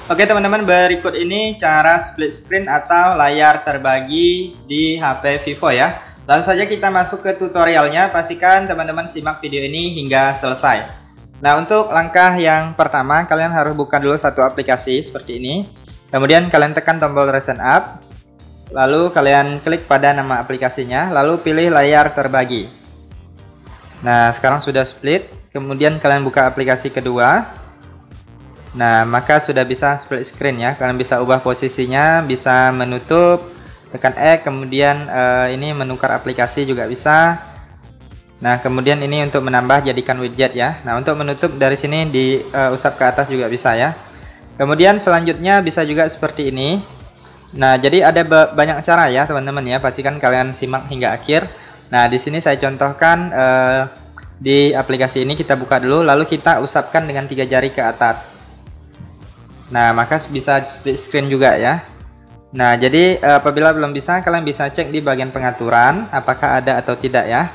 Oke teman-teman, berikut ini cara split screen atau layar terbagi di HP Vivo ya. Langsung saja kita masuk ke tutorialnya. Pastikan teman-teman simak video ini hingga selesai. Nah, untuk langkah yang pertama, kalian harus buka dulu satu aplikasi seperti ini. Kemudian kalian tekan tombol recent up. Lalu kalian klik pada nama aplikasinya, lalu pilih layar terbagi. Nah, sekarang sudah split. Kemudian kalian buka aplikasi kedua. Nah, maka sudah bisa split screen ya. Kalian bisa ubah posisinya, bisa menutup, tekan X, kemudian ini menukar aplikasi juga bisa. Nah, kemudian ini untuk menambah jadikan widget ya. Nah, untuk menutup dari sini diusap ke atas juga bisa ya. Kemudian selanjutnya bisa juga seperti ini. Nah, jadi ada banyak cara ya teman-teman ya. Pastikan kalian simak hingga akhir. Nah, di sini saya contohkan di aplikasi ini kita buka dulu, lalu kita usapkan dengan 3 jari ke atas. Nah, maka bisa split screen juga ya. Nah, jadi apabila belum bisa, kalian bisa cek di bagian pengaturan apakah ada atau tidak ya.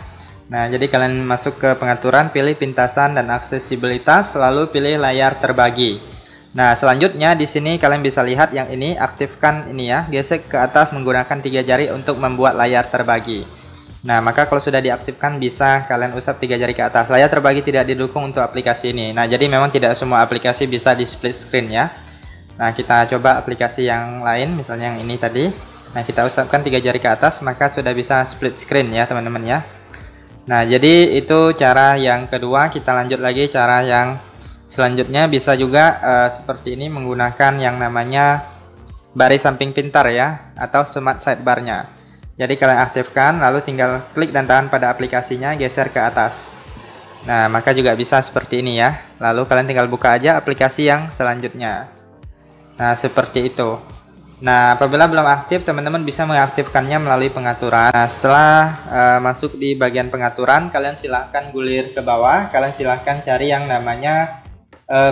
Nah, jadi kalian masuk ke pengaturan, pilih pintasan dan aksesibilitas, lalu pilih layar terbagi. Nah, selanjutnya di sini kalian bisa lihat yang ini, aktifkan ini ya, gesek ke atas menggunakan 3 jari untuk membuat layar terbagi. Nah, maka kalau sudah diaktifkan bisa kalian usap 3 jari ke atas. Layar terbagi tidak didukung untuk aplikasi ini. Nah, jadi memang tidak semua aplikasi bisa di split screen ya. Nah, kita coba aplikasi yang lain, misalnya yang ini tadi. Nah, kita usapkan 3 jari ke atas, maka sudah bisa split screen ya teman-teman ya. Nah, jadi itu cara yang kedua. Kita lanjut lagi cara yang selanjutnya, bisa juga seperti ini menggunakan yang namanya baris samping pintar ya, atau smart sidebar-nya. Jadi kalian aktifkan, lalu tinggal klik dan tahan pada aplikasinya, geser ke atas. Nah, maka juga bisa seperti ini ya. Lalu kalian tinggal buka aja aplikasi yang selanjutnya. Nah, seperti itu. Nah, apabila belum aktif, teman-teman bisa mengaktifkannya melalui pengaturan. Nah, setelah masuk di bagian pengaturan, kalian silahkan gulir ke bawah. Kalian silahkan cari yang namanya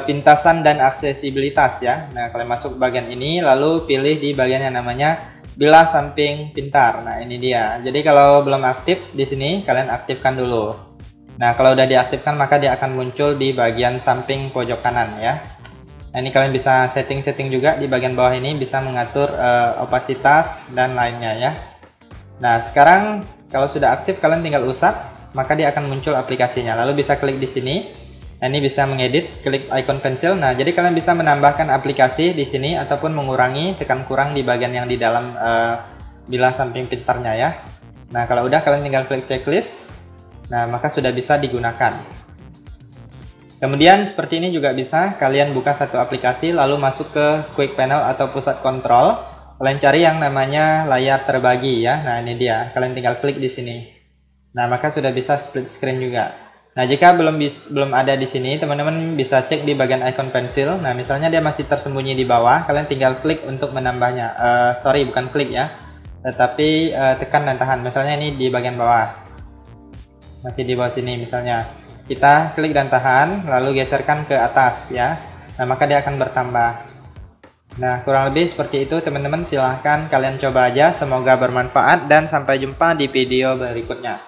pintasan dan aksesibilitas ya. Nah, kalian masuk bagian ini, lalu pilih di bagian yang namanya bilah samping pintar. Nah, ini dia. Jadi kalau belum aktif di sini, kalian aktifkan dulu. Nah, kalau udah diaktifkan, maka dia akan muncul di bagian samping pojok kanan ya. Nah, ini kalian bisa setting-setting juga di bagian bawah ini, bisa mengatur opasitas dan lainnya ya. Nah, sekarang kalau sudah aktif, kalian tinggal usap, maka dia akan muncul aplikasinya. Lalu bisa klik di sini. Nah, ini bisa mengedit, klik icon pensil. Nah, jadi kalian bisa menambahkan aplikasi di sini ataupun mengurangi, tekan kurang di bagian yang di dalam bilah samping pintarnya ya. Nah, kalau udah kalian tinggal klik checklist. Nah, maka sudah bisa digunakan. Kemudian seperti ini juga bisa kalian buka satu aplikasi lalu masuk ke quick panel atau pusat kontrol. Kalian cari yang namanya layar terbagi ya. Nah, ini dia. Kalian tinggal klik di sini. Nah, maka sudah bisa split screen juga. Nah, jika belum ada di sini, teman-teman bisa cek di bagian icon pensil. Nah, misalnya dia masih tersembunyi di bawah, kalian tinggal klik untuk menambahnya. Sorry, bukan klik ya, tetapi tekan dan tahan. Misalnya ini di bagian bawah, masih di bawah sini misalnya. Kita klik dan tahan, lalu geserkan ke atas ya. Nah, maka dia akan bertambah. Nah, kurang lebih seperti itu teman-teman. Silahkan kalian coba aja. Semoga bermanfaat dan sampai jumpa di video berikutnya.